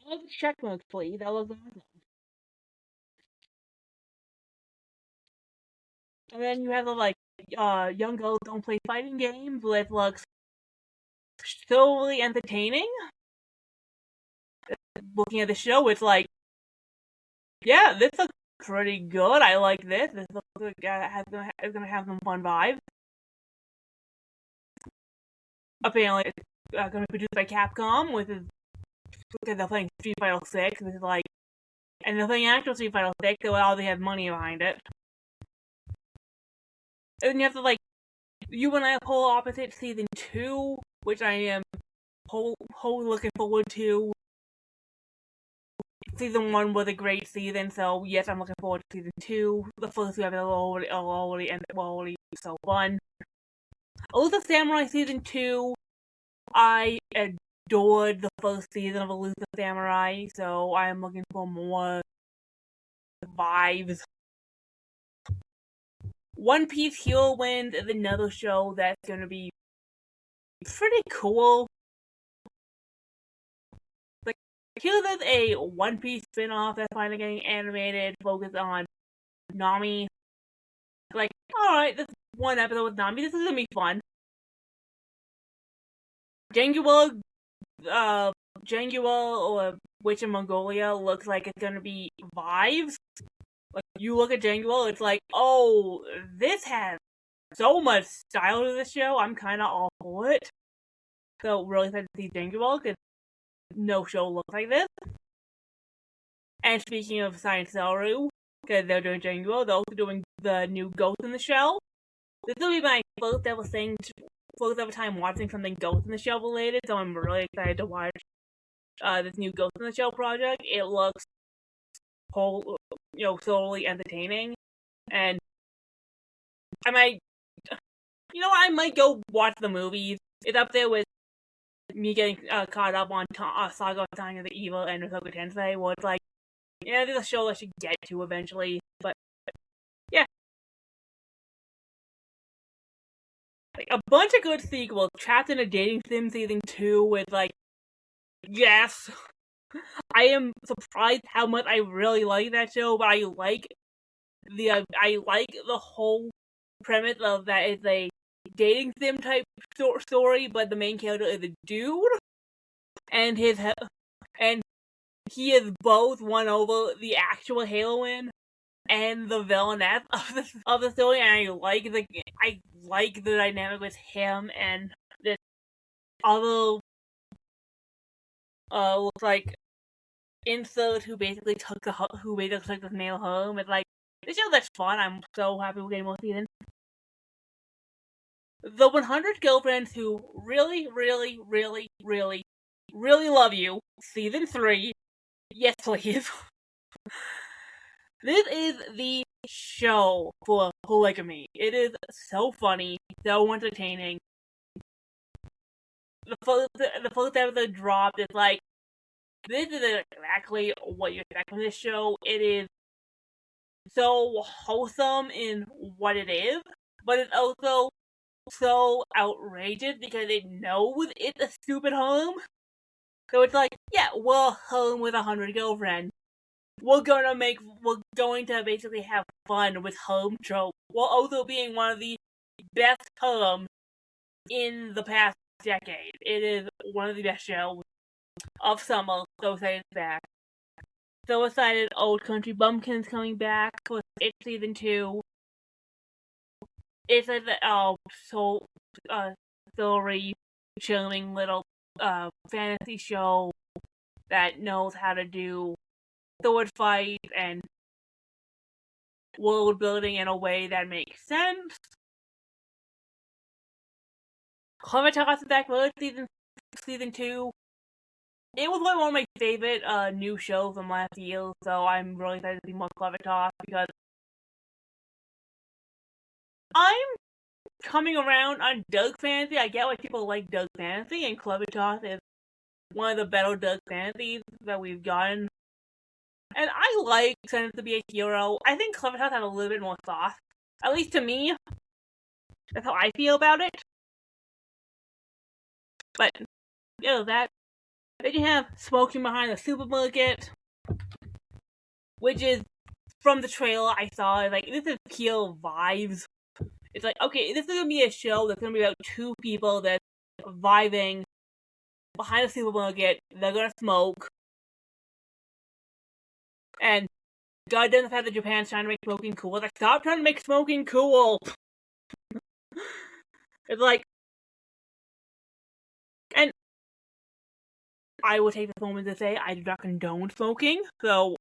all the check marks, please. That looks awesome. And then you have the young girls don't play fighting games, which looks solely entertaining. Looking at the show, it's like, yeah, this looks pretty good. I like this. This looks like it's gonna have some fun vibes. Apparently, it's gonna be produced by Capcom, which is because they're playing Street Fighter 6, which is like, and they're playing actual Street Fighter 6, so they have money behind it. And then you have to you and I are polar opposite season 2, which I am wholly looking forward to. Season 1 was a great season, so yes, I'm looking forward to season 2. The first 2 episodes are already so fun. Elusive Samurai season 2, I adored the first season of Elusive Samurai, so I am looking for more vibes. One Piece Heroines is another show that's gonna be pretty cool. Here's a One Piece spin-off that's finally getting animated, focused on Nami. Alright, this one episode with Nami, this is gonna be fun. Janguuar, or Witch in Mongolia looks like it's gonna be vibes. You look at Janguuar, it's like, oh, this has so much style to the show, I'm kinda all for it. So, really excited to see Janguuar, because no show looks like this. And speaking of Science Saru, because they're doing Janguuar, they're also doing the new Ghost in the Shell. This will be my first ever time watching something Ghost in the Shell related, so I'm really excited to watch this new Ghost in the Shell project. It looks solely entertaining, and I might go watch the movies. It's up there with me getting caught up on Saga of Time of the Evil and Madoku Tensei, where it's like, yeah, there's a show I should get to eventually, but yeah. A bunch of good sequels. Trapped in a Dating Sim season 2 with yes. I am surprised how much I really like that show, but I like the whole premise of that it's a dating sim type story, but the main character is a dude, and he is both won over the actual heroine and the villianess of the story, and I like the dynamic with him and this other looks like insert who basically took the nail home. It's like, this show that's fun. I'm so happy we're getting more seasons. The 100 Girlfriends Who Really, Really, Really, Really, Really Love You, Season 3. Yes, please. This is the show for polygamy. It is so funny, so entertaining. The first episode dropped. It's like, this is exactly what you expect from this show. It is so wholesome in what it is, but it's also so outrageous because it knows it's a stupid home. So it's like, yeah, we're home with 100 girlfriends. We're going to basically have fun with home tropes, while also being one of the best homes in the past decade. It is one of the best shows of summer, so say it's back. So excited, Oldcountry Bumpkin is coming back for its season 2. It's a story, charming little fantasy show that knows how to do sword fight and world building in a way that makes sense. Clevatass is back for season 2. It was one of my favorite new shows from last year, so I'm really excited to see more Clevatass because I'm coming around on Doug Fantasy. I get why people like Doug Fantasy, and Clevatass is one of the better Doug Fantasies that we've gotten. And I like Sense to be a Hero. I think Clevatass has a little bit more sauce. At least to me. That's how I feel about it. But, that Then you have Smoking Behind the Supermarket, which is from the trailer I saw. Like, this is pure vibes. It's like, okay, this is gonna be a show that's gonna be about two people that's vibing behind a supermarket. They're gonna smoke, and God doesn't have that Japan's trying to make smoking cool. It's like, stop trying to make smoking cool. It's like, and I will take this moment to say I do not condone smoking, so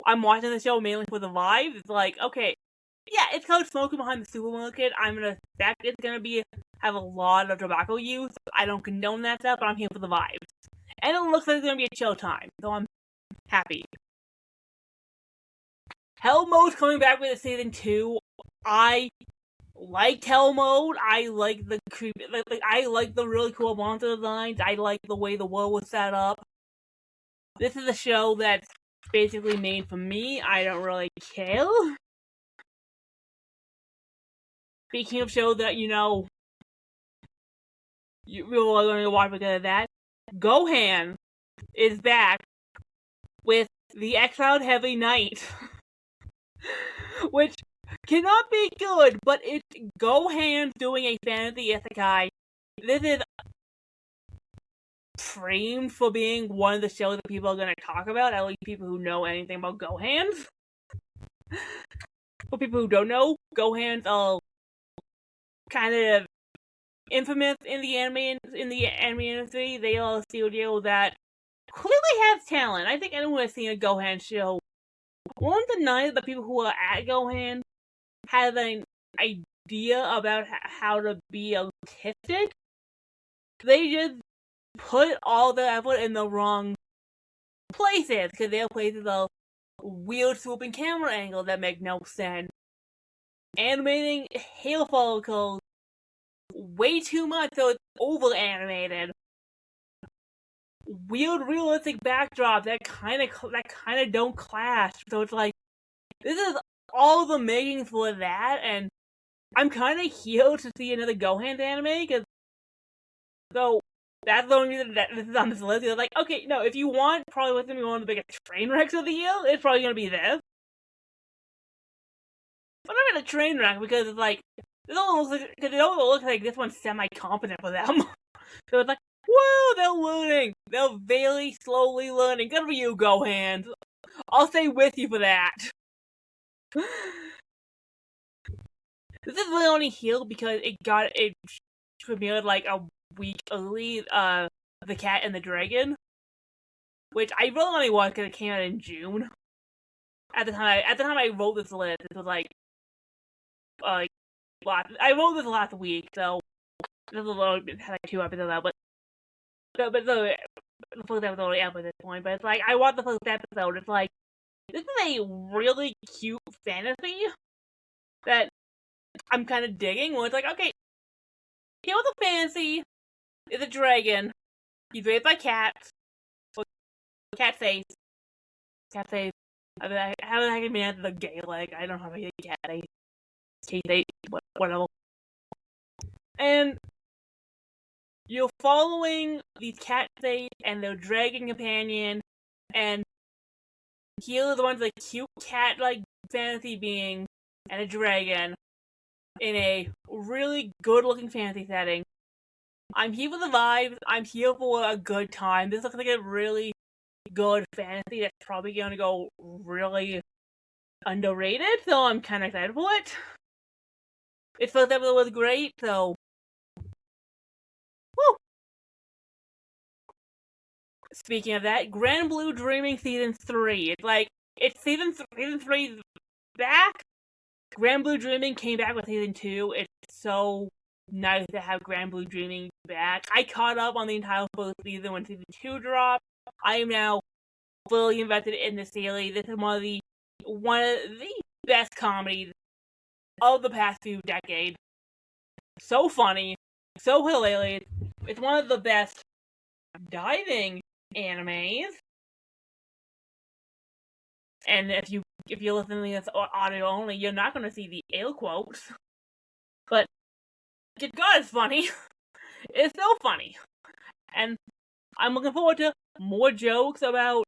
I'm watching the show mainly for the vibe. It's like, okay, yeah, it's called Smoking Behind the Supermarket. I'm gonna expect it's gonna have a lot of tobacco use. I don't condone that stuff, but I'm here for the vibes. And it looks like it's gonna be a chill time, so I'm happy. Hell Mode's coming back with a season 2. I liked Hell Mode. I like the creepy, I like the really cool monster designs. I like the way the world was set up. This is a show that's basically made for me. I don't really care. Speaking of shows that, you know, you people are going to watch because of that, Gohan is back with the Exiled Heavy Knight. Which cannot be good, but it's Gohan doing a fantasy isekai. This is framed for being one of the shows that people are going to talk about, at least people who know anything about Gohans. For people who don't know, Gohans are kind of infamous in the anime industry. They are a studio that clearly has talent. I think anyone who has seen a Gohan show won't deny that the people who are at Gohan have an idea about how to be autistic. They just put all their effort in the wrong places, because their places are weird swooping camera angles that make no sense. Animating hair follicles way too much, so it's over animated. Weird realistic backdrops that kind of don't clash. So it's like, this is all the making for that, and I'm kind of here to see another Gohan anime, because so that's the only reason that this is on this list. It's like, okay, no, if you want probably what's gonna be one of the biggest train wrecks of the year, it's probably gonna be this. But not really a train wreck, because it's like, it almost looks like this one's semi-competent for them. So it's like, whoa, they're learning. They're very slowly learning. Good for you, Gohan. I'll stay with you for that. This is really only here because it premiered like a week early, The Cat and the Dragon, which I really only watched because it came out in June. At the time I wrote this list, it was like I wrote this last week, so this is had like 2 episodes out, but the first episode already out by this point. But it's like, I watched the first episode. It's like, this is a really cute fantasy that I'm kind of digging. Where it's like, okay, here's a fantasy. It's a dragon. He's raised by cats. Or cat face. Cat face. How the heck can be the Gaelic? I don't know how to say cat face. K-face. Whatever. And you're following these cat face and their dragon companion, and here are the ones like cute cat-like fantasy being and a dragon in a really good-looking fantasy setting. I'm here for the vibes. I'm here for a good time. This looks like a really good fantasy that's probably going to go really underrated, so I'm kind of excited for it. Its first episode was great, so woo! Speaking of that, Grand Blue Dreaming Season 3. It's season 3's back. Grand Blue Dreaming came back with Season 2. It's so nice to have Grand Blue Dreaming back. I caught up on the entire first season when Season 2 dropped. I am now fully invested in the series. This is one of the best comedies of the past few decades. So funny, so hilarious. It's one of the best diving animes. And if you're listening to this audio only, you're not going to see the air quotes. But good God, it's funny. It's so funny. And I'm looking forward to more jokes about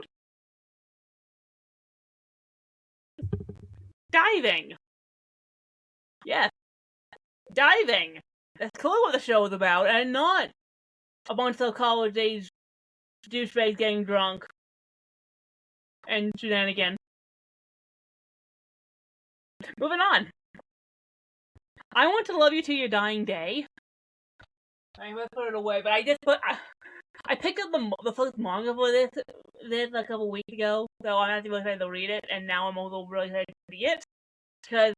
diving. Yes, diving. That's clearly what the show is about, and not a bunch of college-age douchebags getting drunk and shenanigans. Moving on. I Want to Love You to Your Dying Day. I'm gonna put it away, but I picked up the first manga for this a couple weeks ago, so I'm actually really excited to read it, and now I'm also really excited to see it, because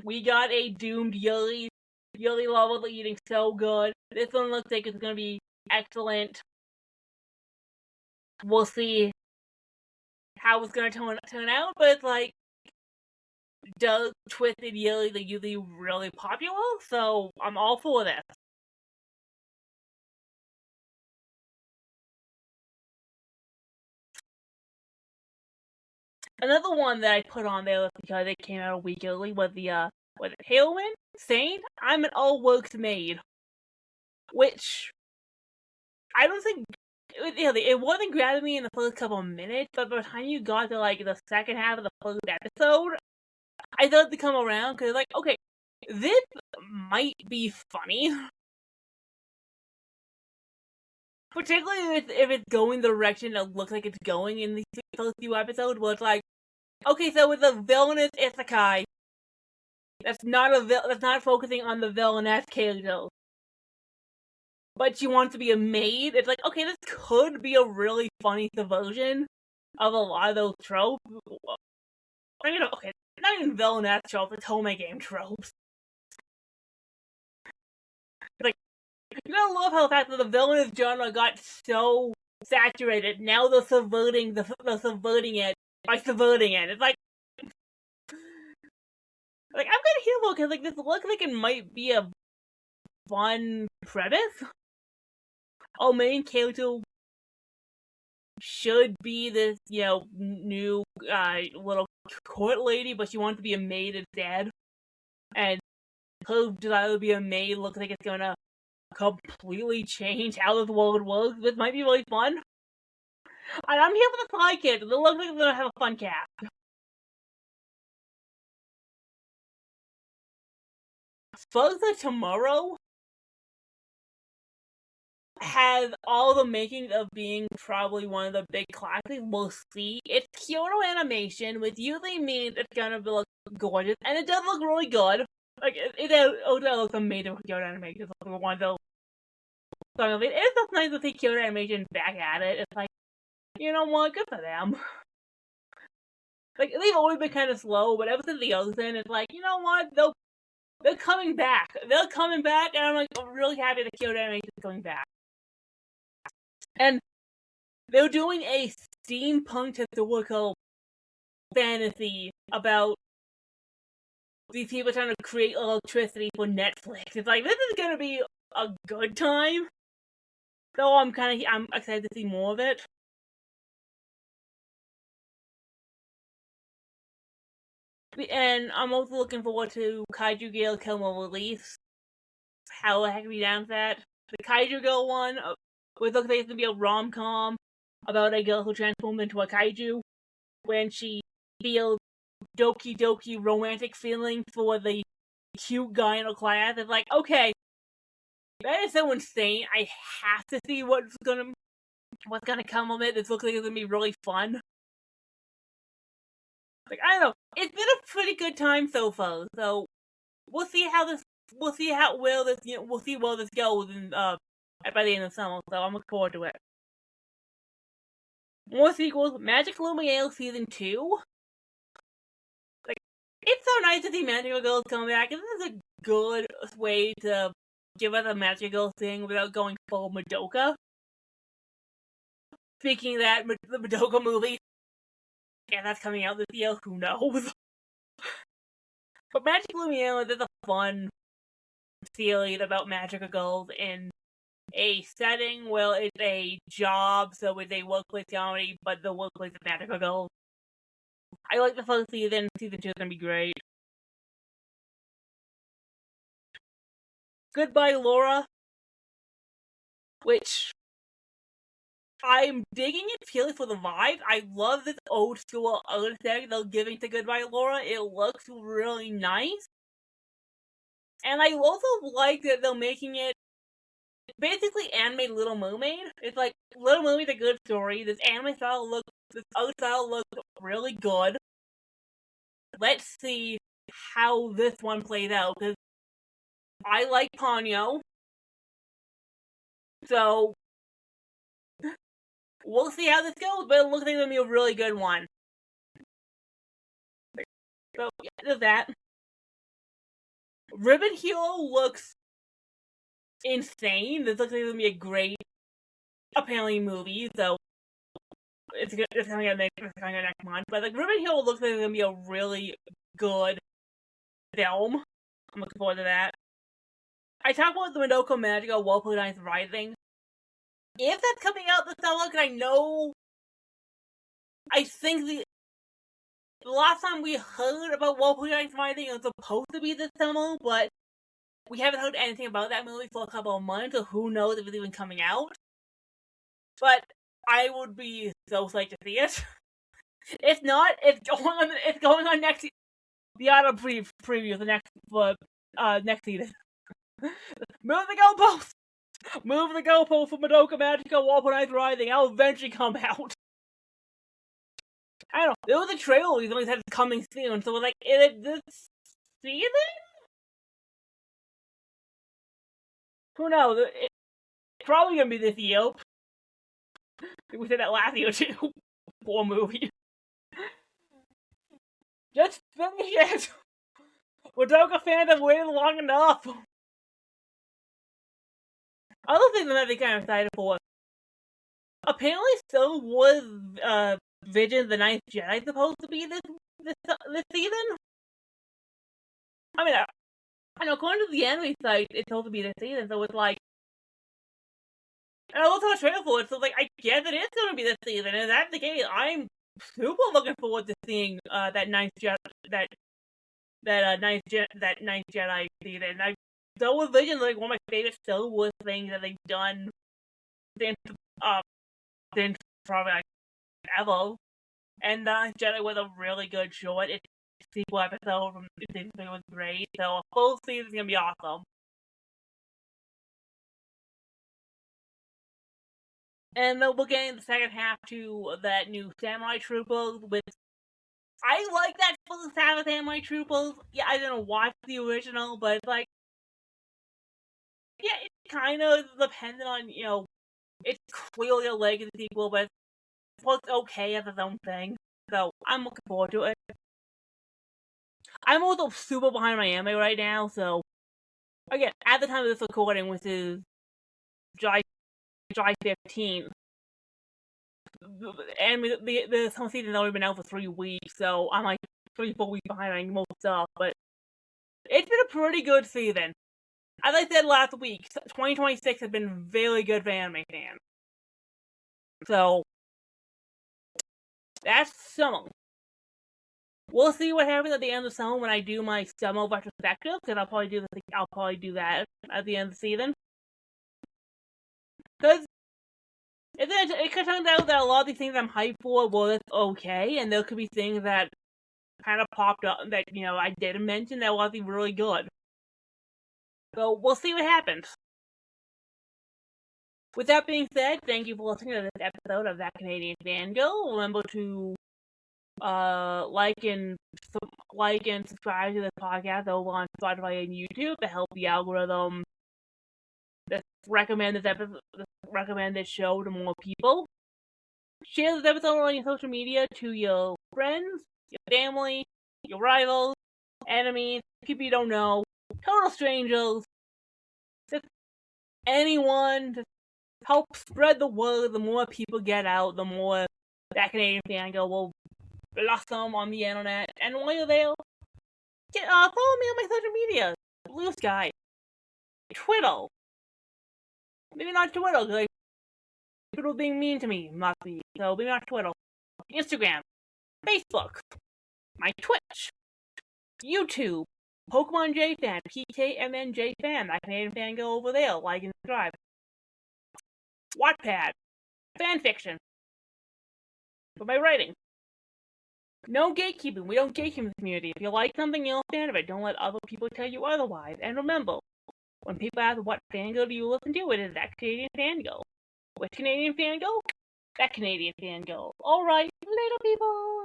we got a doomed Yuri. Yuri level eating so good. This one looks like it's gonna be excellent. We'll see how it's gonna turn out, but it's like, does Twisted Yuri the Yuri really popular? So I'm all for this. Another one that I put on there because it came out a week early was the Heroine Saint. I'm an all works maid, which I don't think it wasn't grabbing me in the first couple of minutes, but by the time you got to like the second half of the first episode, I started to come around because like, okay, this might be funny. Particularly if it's going the direction it looks like it's going in these first few episodes, where it's like, okay, so it's a villainous isekai that's not focusing on the villainess character, but she wants to be a maid. It's like, okay, this could be a really funny subversion of a lot of those tropes. I mean, okay, not even villainess tropes, it's home game tropes. Like, you gotta love how the fact that the villainous genre got so saturated. Now they're subverting it by subverting it. It's like I'm gonna hear because like this looks like it might be a fun premise. Our main character should be this, new little court lady, but she wants to be a maid instead. And her desire to be a maid looks like it's gonna completely change how this world works. This might be really fun. And I'm here for the Spy Kids. It looks like they're gonna have a fun cast. Further Tomorrow has all the makings of being probably one of the big classics. We'll see. It's Kyoto animation, which usually means it's gonna look gorgeous, and it does look really good. Like it looks amazing with Kyoto animation. It's like one of those. So it's just nice to see Kyoto animation back at it. It's like, you know what, good for them. Like they've always been kind of slow, but ever since the Ocean, it's like, you know what, they're coming back. They're coming back, and I'm really happy that Kyoto animation is coming back. And they're doing a steampunk historical fantasy about these people trying to create electricity for Netflix. It's like, this is gonna be a good time. So I'm excited to see more of it. And I'm also looking forward to Kaiju Girl Kilmer Release. How the heck are we down with that? The Kaiju Girl one, which looks like it's gonna be a rom-com about a girl who transforms into a kaiju when she feels doki doki romantic feelings for the cute guy in a class. It's like, okay, that is so insane. I have to see what's gonna come of it. This looks like it's gonna be really fun. Like, I don't know. It's been a pretty good time so far. So we'll see how this goes by the end of summer. So I'm looking forward to it. More sequels. Magilumeriere Season 2. Like, it's so nice to see Magical Girls come back. This is a good way to give us a Magical Girls thing without going full Madoka. Speaking of that, the Madoka movie, yeah, that's coming out this year. Who knows? But Magilumeriere is a fun series about magical girls in a setting where it's a job, so it's a workplace comedy, but the workplace is magical girls. I like the first season. Season 2 is gonna be great. Goodbye, Lara. Which I'm digging it purely for the vibe. I love this old school art aesthetic they're giving to Goodbye Laura. It looks really nice. And I also like that they're making it basically anime Little Mermaid. It's like Little Mermaid's a good story. This art style looks really good. Let's see how this one plays out, because I like Ponyo. So we'll see how this goes, but it looks like it's gonna be a really good one. So yeah, there's that. Ribbon Hero looks insane. This looks like it's gonna be a great, apparently, movie. So it's coming out next month. But like Ribbon Hero looks like it's gonna be a really good film. I'm looking forward to that. I talked about the Madoku Magica Walpuginight Rising. If that's coming out this summer, because I think the last time we heard about Walpuginight Rising, it was supposed to be this summer, but we haven't heard anything about that movie for a couple of months, so who knows if it's even coming out. But I would be so psyched to see it. If not, it's going on next. The auto preview the next season. Move the goalpost! Move the goalpost for Madoku Magica Walpuginight Rising. I'll eventually come out. I don't know. There was a trailer we only said it's coming soon, so we're like, is it this season? Who knows? It's probably gonna be this year. We said that last year too. Poor movie. Just finish it! Madoka fans have waited long enough! Other things I'm actually kind of excited for. Apparently, so was Vision the Ninth Jedi supposed to be this season? I mean, I know according to the anime site, it's supposed to be this season, so it's like. And I looked at the trailer for it, so like, I guess it is going to be this season, and if that's the case, I'm super looking forward to seeing that Ninth Jedi season. Star Wars Vision is like one of my favorite Star Wars things that they've done since probably like ever. And Jedi was a really good short. It's a sequel episode from season 3 was great. So a full season is gonna be awesome. And we'll get in the second half to that new Samurai Troopers, which I like that first half of Samurai Troopers. Yeah, I didn't watch the original, but it's like, yeah, it's kind of dependent on, it's clearly a legacy sequel, but it looks okay as its own thing. So I'm looking forward to it. I'm also super behind my anime right now, so again, at the time of this recording, which is July 15th, and the summer season's already been out for 3 weeks, so I'm like 3-4 weeks behind on most stuff, but it's been a pretty good season. As I said last week, 2026 has been very good for anime fans. So, that's summer. We'll see what happens at the end of summer when I do my summer retrospective, because I'll probably do that at the end of the season. Because it could turn out that a lot of these things I'm hyped for were okay, and there could be things that kind of popped up that, I didn't mention that wasn't really good. So, we'll see what happens. With that being said, thank you for listening to this episode of That Canadian Fangirl. Remember to like and subscribe to this podcast over on Spotify and YouTube to help the algorithm recommend this show to more people. Share this episode on your social media to your friends, your family, your rivals, enemies, people you don't know, total strangers, just anyone. Just help spread the word. The more people get out, the more That Canadian Fangirl will blossom on the internet. And while you're there, follow me on my social media. Blue Sky, Twitter. Maybe not Twitter, because people being mean to me must be. So maybe not Twitter. Instagram, Facebook, my Twitch, YouTube, Pokemon J-Fan, PKMN J-Fan. That Canadian Fangirl over there. Like and subscribe. Wattpad. fan fiction. For my writing. No gatekeeping. We don't gatekeep the community. If you like something, you're a fan of it. Don't let other people tell you otherwise. And remember, when people ask what fangirl do you listen to, it is that Canadian fangirl. Which Canadian fangirl? That Canadian fangirl. Alright, later people!